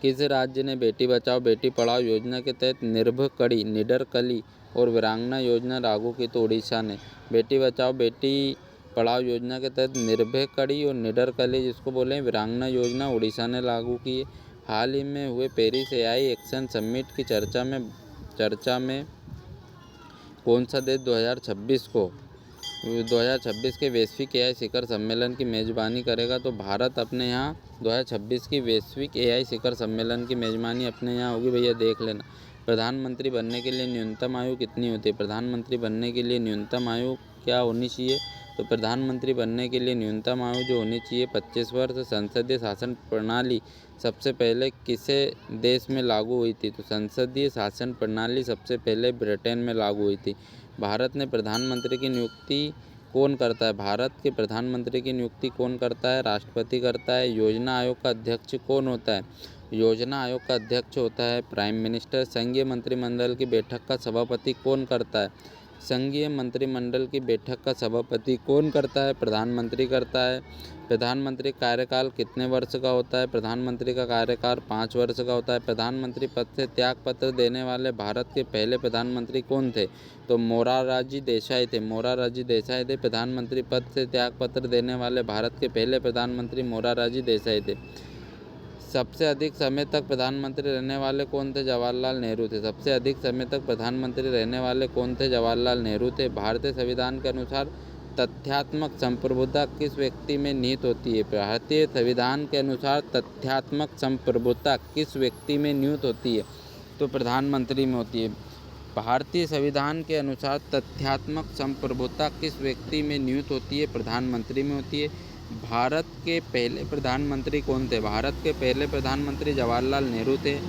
किस राज्य ने बेटी बचाओ बेटी पढ़ाओ योजना के तहत निर्भकड़ी, निडरकली और वीरांगना योजना लागू की? तो उड़ीसा ने। बेटी बचाओ बेटी पढ़ाओ योजना के तहत निर्भयकड़ी और निडरकली जिसको बोले वीरांगना योजना उड़ीसा ने लागू की है। हाल ही में हुए पेरिस एआई एक्शन समिट की चर्चा में कौन सा देश 2026 के वैश्विक एआई शिखर सम्मेलन की मेजबानी करेगा? तो भारत अपने यहाँ 2026 की वैश्विक एआई शिखर सम्मेलन की मेजबानी अपने यहाँ होगी भैया, देख लेना। प्रधानमंत्री बनने के लिए न्यूनतम आयु कितनी होती है? प्रधानमंत्री बनने के लिए न्यूनतम आयु क्या होनी चाहिए? तो प्रधानमंत्री बनने के लिए न्यूनतम आयु जो होनी चाहिए 25 वर्ष। संसदीय शासन प्रणाली सबसे पहले किसे देश में लागू हुई थी? तो संसदीय शासन प्रणाली सबसे पहले ब्रिटेन में लागू हुई थी। भारत में प्रधानमंत्री की नियुक्ति कौन करता है? भारत के प्रधानमंत्री की नियुक्ति कौन करता है? राष्ट्रपति करता है। योजना आयोग का अध्यक्ष कौन होता है? योजना आयोग का अध्यक्ष होता है प्राइम मिनिस्टर। संघीय मंत्रिमंडल की बैठक का सभापति कौन करता है? संघीय मंत्रिमंडल की बैठक का सभापति कौन करता है? प्रधानमंत्री करता है। प्रधानमंत्री कार्यकाल कितने वर्ष का होता है? प्रधानमंत्री का कार्यकाल 5 वर्ष का होता है। प्रधानमंत्री पद से त्यागपत्र देने वाले भारत के पहले प्रधानमंत्री कौन थे? तो मोरारजी देसाई थे। प्रधानमंत्री पद से त्यागपत्र देने वाले भारत के पहले प्रधानमंत्री मोरारजी देसाई थे। सबसे अधिक समय तक प्रधानमंत्री रहने वाले कौन थे? जवाहरलाल नेहरू थे। सबसे अधिक समय तक प्रधानमंत्री रहने वाले कौन थे? जवाहरलाल नेहरू थे। भारतीय संविधान के अनुसार तथ्यात्मक संप्रभुता किस व्यक्ति में निहित होती है? भारतीय संविधान के अनुसार तथ्यात्मक संप्रभुता किस व्यक्ति में निहित होती है? तो प्रधानमंत्री में होती है। भारतीय संविधान के अनुसार तथ्यात्मक संप्रभुता किस व्यक्ति में निहित होती है? प्रधानमंत्री में होती है। भारत के पहले प्रधानमंत्री कौन थे? भारत के पहले प्रधानमंत्री जवाहरलाल नेहरू थे।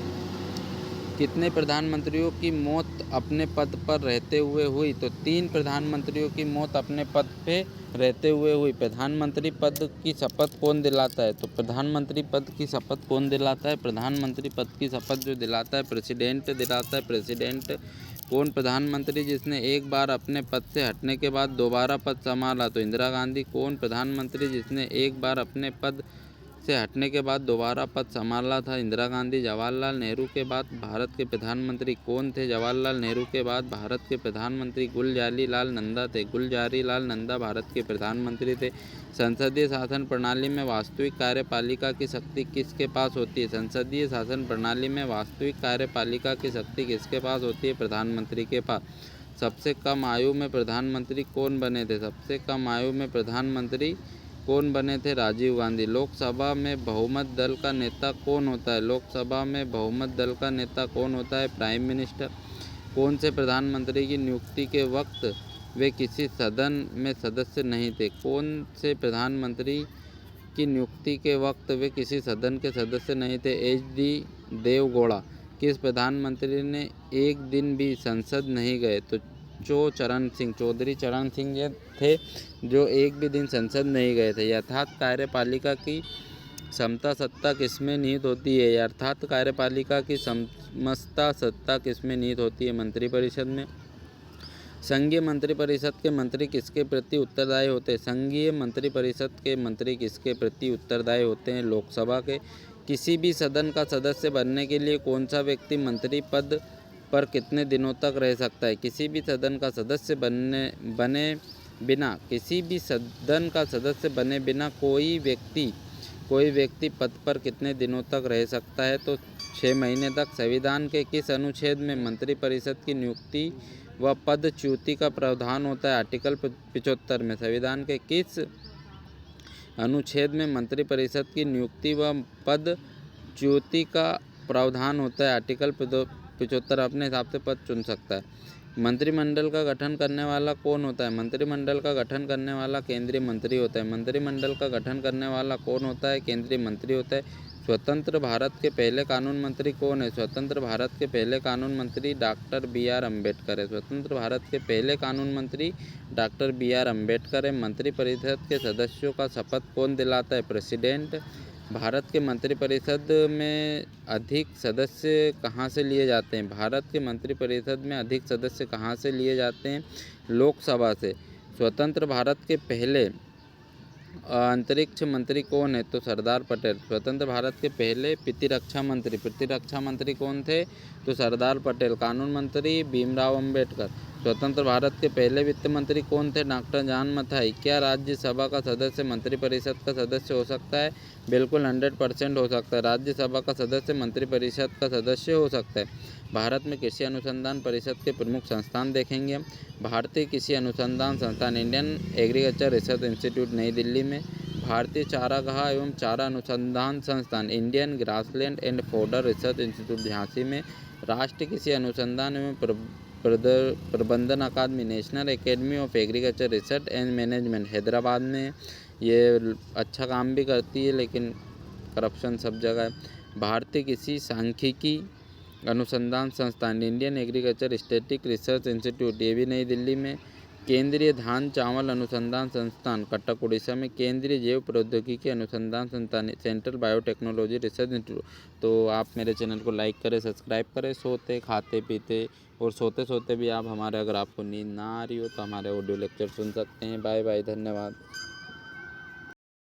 कितने प्रधानमंत्रियों की मौत अपने पद पर रहते हुए हुई? तो 3 प्रधानमंत्रियों की मौत अपने पद पे रहते हुए हुई। प्रधानमंत्री पद की शपथ कौन दिलाता है? तो प्रधानमंत्री पद की शपथ कौन दिलाता है? प्रधानमंत्री पद की शपथ जो दिलाता है प्रेसिडेंट दिलाता है। प्रेसिडेंट कौन प्रधानमंत्री जिसने एक बार अपने पद से हटने के बाद दोबारा पद संभाला? तो इंदिरा गांधी। कौन प्रधानमंत्री जिसने एक बार अपने पद से हटने के बाद दोबारा पद संभाला था? इंदिरा गांधी। जवाहरलाल नेहरू के बाद भारत के प्रधानमंत्री कौन थे? जवाहरलाल नेहरू के बाद भारत के प्रधानमंत्री गुलजारी लाल नंदा थे। गुलजारी लाल नंदा भारत के प्रधानमंत्री थे। संसदीय शासन प्रणाली में वास्तविक कार्यपालिका की शक्ति किसके पास होती है? संसदीय शासन प्रणाली में वास्तविक कार्यपालिका की शक्ति किसके पास होती है? प्रधानमंत्री के पास। सबसे कम आयु में प्रधानमंत्री कौन बने थे? सबसे कम आयु में प्रधानमंत्री कौन बने थे? राजीव गांधी। लोकसभा में बहुमत दल का नेता कौन होता है? लोकसभा में बहुमत दल का नेता कौन होता है? Prime minister. कौन से प्रधानमंत्री की नियुक्ति के वक्त वे किसी सदन में सदस्य नहीं थे? कौन से प्रधानमंत्री की नियुक्ति के वक्त वे किसी सदन के सदस्य नहीं थे? HD देवगौड़ा। किस प्रधानमंत्री ने एक दिन भी संसद नहीं गए? तो चौधरी चरण सिंह थे जो एक भी दिन संसद नहीं गए थे। यथार्थ कार्यपालिका की समता सत्ता किसमें निहित होती है, अर्थात कार्यपालिका की समस्ता सत्ता किसमें निहित होती है, मंत्रिपरिषद में। संघीय मंत्रिपरिषद के मंत्री किसके प्रति उत्तरदायी होते हैं, संघीय मंत्रिपरिषद के मंत्री किसके प्रति उत्तरदायी होते हैं, लोकसभा के। किसी भी सदन का सदस्य बनने के लिए कौन सा व्यक्ति मंत्री पद पर कितने दिनों तक रह सकता है, किसी भी सदन का सदस्य बने बिना कोई व्यक्ति पद पर कितने दिनों तक रह सकता है, तो 6 महीने तक। संविधान के किस अनुच्छेद में मंत्रिपरिषद की नियुक्ति व पदच्युति का प्रावधान होता है, आर्टिकल 75 में। संविधान के किस अनुच्छेद में मंत्रिपरिषद की नियुक्ति व पदच्युति का प्रावधान होता है, आर्टिकल 75। अपने हिसाब से पद चुन सकता है। मंत्रिमंडल का गठन करने वाला कौन होता है, मंत्रिमंडल का गठन करने वाला केंद्रीय मंत्री होता है। मंत्रिमंडल का गठन करने वाला कौन होता है, केंद्रीय मंत्री होता है। स्वतंत्र भारत के पहले कानून मंत्री कौन है, स्वतंत्र भारत के पहले कानून मंत्री डॉक्टर B.R. अम्बेडकर है। स्वतंत्र भारत के पहले कानून मंत्री डॉक्टर B.R. अम्बेडकर है। मंत्रिपरिषद के सदस्यों का शपथ कौन दिलाता है, प्रेसिडेंट। भारत के मंत्रिपरिषद में अधिक सदस्य कहाँ से लिए जाते हैं, भारत के मंत्रिपरिषद में अधिक सदस्य कहाँ से लिए जाते हैं, लोकसभा से। स्वतंत्र भारत के पहले अंतरिक्ष मंत्री कौन है, तो सरदार पटेल। स्वतंत्र भारत के पहले प्रतिरक्षा मंत्री कौन थे, तो सरदार पटेल। कानून मंत्री भीमराव अम्बेडकर। स्वतंत्र भारत के पहले वित्त मंत्री कौन थे, डॉक्टर जॉन मथाई। क्या राज्यसभा का सदस्य मंत्रिपरिषद का सदस्य हो सकता है, बिल्कुल 100% हो सकता है। राज्यसभा का सदस्य मंत्रिपरिषद का सदस्य हो सकता है। भारत में कृषि अनुसंधान परिषद के प्रमुख संस्थान देखेंगे हम। भारतीय कृषि अनुसंधान संस्थान, इंडियन एग्रीकल्चर रिसर्च इंस्टीट्यूट नई दिल्ली में। भारतीय चारागाह एवं चारा अनुसंधान संस्थान, Indian grassland and fodder research institute Jhansi में। राष्ट्रीय कृषि अनुसंधान एवं प्रबंधन अकादमी, national academy of agriculture research and management Hyderabad में। ये अच्छा काम भी करती है लेकिन करप्शन सब जगह है। भारतीय कृषि सांख्यिकी अनुसंधान संस्थान, Indian agriculture static research institute, ये भी नई दिल्ली में। केंद्रीय धान चावल अनुसंधान संस्थान, कटक उड़ीसा में। केंद्रीय जैव प्रौद्योगिकी अनुसंधान संस्थान, सेंट्रल बायोटेक्नोलॉजी रिसर्च इंस्टीट्यूट। तो आप मेरे चैनल को लाइक करें, सब्सक्राइब करें। सोते खाते पीते और सोते सोते भी आप हमारे, अगर आपको नींद ना आ रही हो तो हमारे ऑडियो लेक्चर सुन सकते हैं। बाय बाय, धन्यवाद।